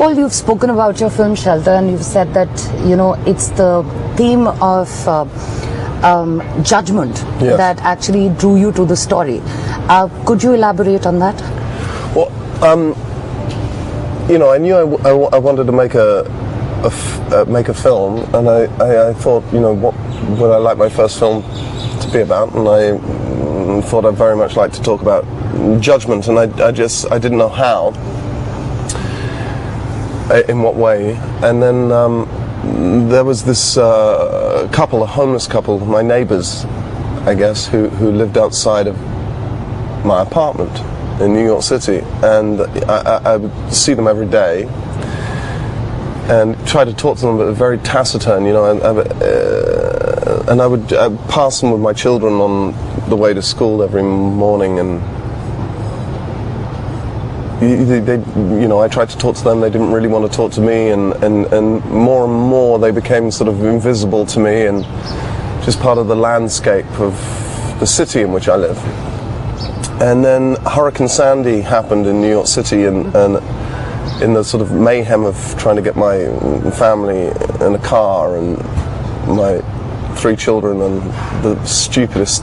Paul, you've spoken about your film Shelter, and you've said that, you know, it's the theme of judgment that actually drew you to the story. Could you elaborate on that? Well, you know, I knew I wanted to make a film, and I thought, you know, what would I like my first film to be about, and I thought I'd very much like to talk about judgment, and I didn't know how, in what way. And then there was this couple, a homeless couple, my neighbors, I guess, who lived outside of my apartment in New York City, and I would see them every day and try to talk to them, but very taciturn, you know, and I would pass them with my children on the way to school every morning, and they, you know, I tried to talk to them, they didn't really want to talk to me, and more they became sort of invisible to me and just part of the landscape of the city in which I live. And then Hurricane Sandy happened in New York City, and in the sort of mayhem of trying to get my family in a car and my 3 children and the stupidest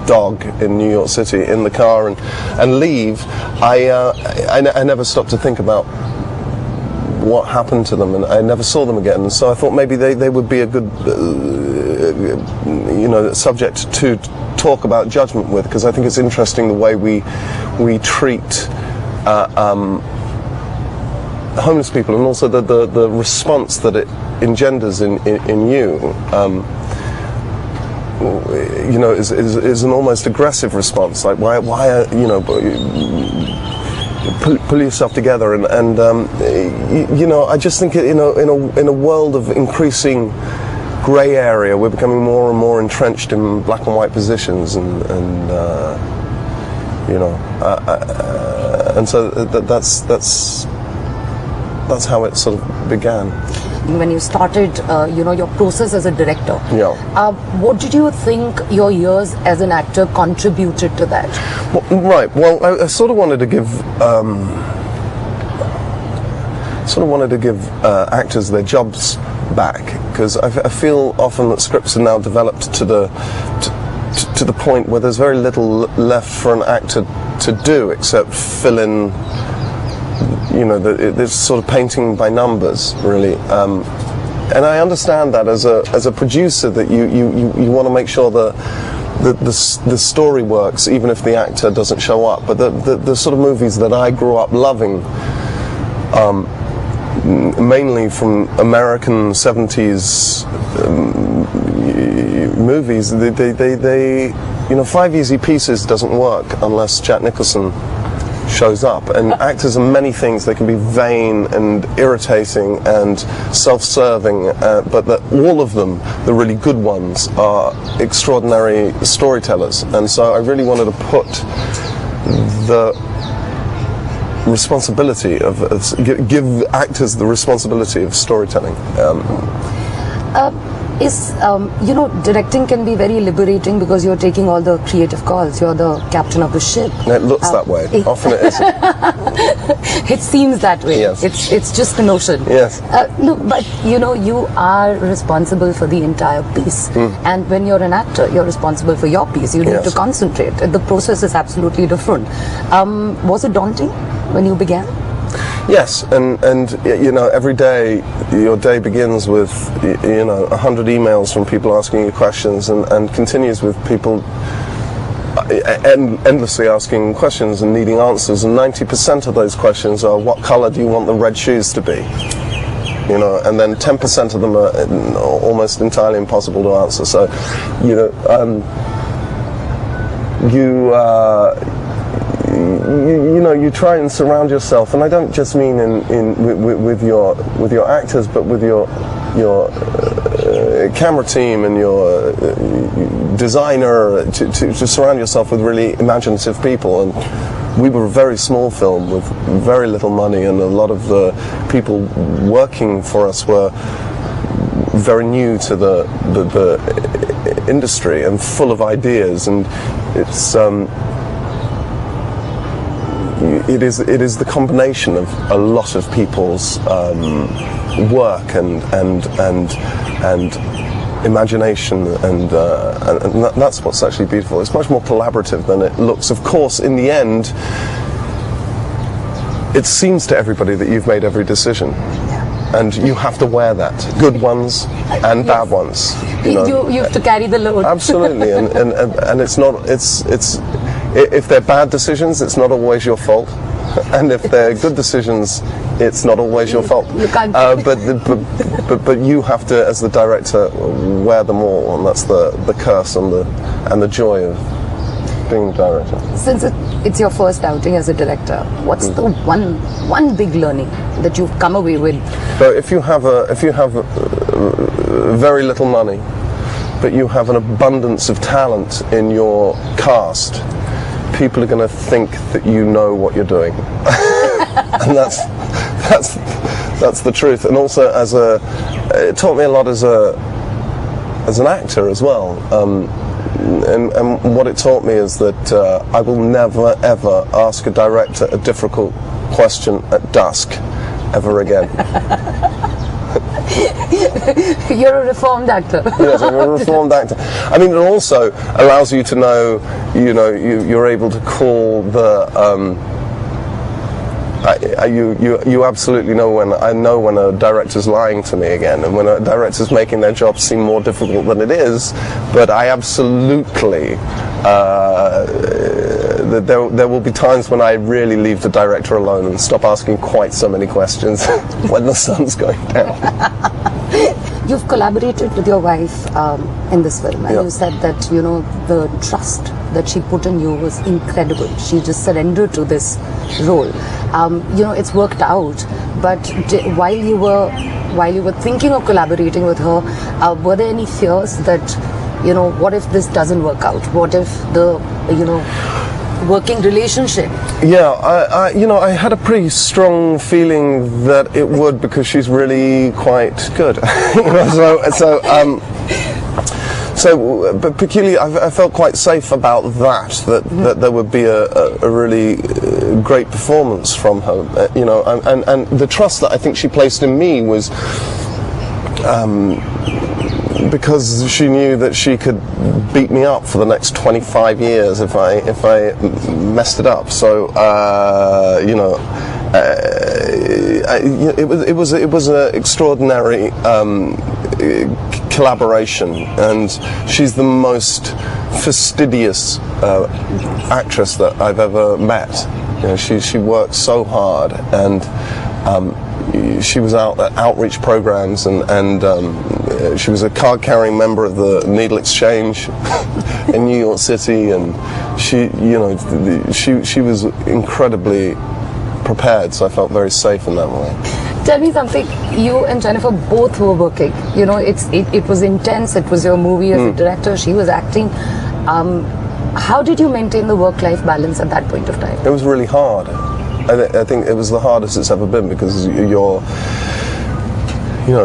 dog in New York City in the car and leave, I never stopped to think about what happened to them, and I never saw them again. So I thought maybe they would be a good you know, subject to talk about judgment with, because I think it's interesting the way we treat homeless people, and also the response that it engenders in you. You know, is an almost aggressive response. Like, why are, you know, pull yourself together, and you know, I just think, you know, in a world of increasing grey area, we're becoming more and more entrenched in black and white positions, and you know, and so that's how it sort of began. When you started, you know, your process as a director, what did you think your years as an actor contributed to that? Well, right. Well, I sort of wanted to give, actors their jobs back, because I feel often that scripts are now developed to the point where there's very little left for an actor to do except fill in. You know, it's sort of painting by numbers, really, and I understand that as a producer, that you want to make sure that the story works even if the actor doesn't show up. But the sort of movies that I grew up loving, mainly from American 70s movies, they you know, 5 Easy Pieces doesn't work unless Jack Nicholson shows up, and actors are many things. They can be vain and irritating and self-serving, but all of them, the really good ones, are extraordinary storytellers. And so I really wanted to put the responsibility give actors the responsibility of storytelling. You know, directing can be very liberating because you're taking all the creative calls. You're the captain of the ship. It looks that way. Often it isn't. It seems that way. Yes. It's just a notion. Yes. No, but you know, you are responsible for the entire piece. And when you're an actor, you're responsible for your piece. You need to concentrate. The process is absolutely different. Was it daunting when you began? Yes, and you know, every day your day begins with, you know, 100 emails from people asking you questions, and continues with people endlessly asking questions and needing answers, and 90% of those questions are, what colour do you want the red shoes to be? You know, and then 10% of them are almost entirely impossible to answer. So, you know, you know, you try and surround yourself, and I don't just mean with your actors, but with your camera team and your designer, to surround yourself with really imaginative people. And we were a very small film with very little money, and a lot of the people working for us were very new to the industry and full of ideas, and it's it is the combination of a lot of people's work and imagination, and that's what's actually beautiful. It's much more collaborative than it looks. Of course, in the end, it seems to everybody that you've made every decision. And you have to wear that, good ones and bad ones. You have to carry the load. Absolutely, and it's not. It's if they're bad decisions, it's not always your fault, and if they're good decisions, it's not always your fault. You can't. But you have to, as the director, wear them all, and that's the curse and the joy of being a director. Since it's your first outing as a director, what's the one big learning that you've come away with? So if you have very little money, but you have an abundance of talent in your cast, people are going to think that you know what you're doing, and that's the truth. And also, it taught me a lot as an actor as well. And what it taught me is that I will never ever ask a director a difficult question at dusk ever again. You're a reformed actor. Yes, I'm a reformed actor. I mean, it also allows you to know, you're able to call the. You absolutely know when a director's lying to me again, and when a director's making their job seem more difficult than it is. But I absolutely there will be times when I really leave the director alone and stop asking quite so many questions when the sun's going down. You've collaborated with your wife in this film, and you said that the trust that she put in you was incredible. She just surrendered to this role. It's worked out. But while you were thinking of collaborating with her, were there any fears that what if this doesn't work out? What if the working relationship? Yeah, I had a pretty strong feeling that it would, because she's really quite good. But peculiarly, I felt quite safe about that there would be a really great performance from her, and the trust that I think she placed in me was because she knew that she could beat me up for the next 25 years if I messed it up. So it was an extraordinary collaboration, and she's the most fastidious actress that I've ever met. She works so hard, and she was out at outreach programs, and she was a card-carrying member of the Needle Exchange in New York City, and she was incredibly prepared, so I felt very safe in that way. Tell me something. You and Jennifer both were working. It was intense. It was your movie as a director. She was acting. How did you maintain the work-life balance at that point of time? It was really hard. I think it was the hardest it's ever been, because you're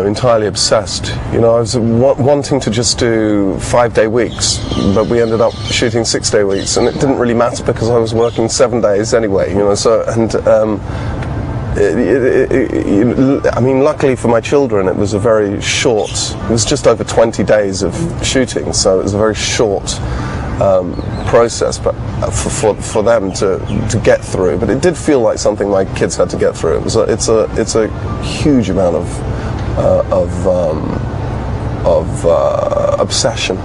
entirely obsessed. I was wanting to just do 5-day weeks, but we ended up shooting 6-day weeks, and it didn't really matter because I was working 7 days anyway. Luckily for my children, it was a very short. It was just over 20 days of shooting, so it was a very short process, but for them to get through. But it did feel like something my kids had to get through. It's a huge amount of obsession.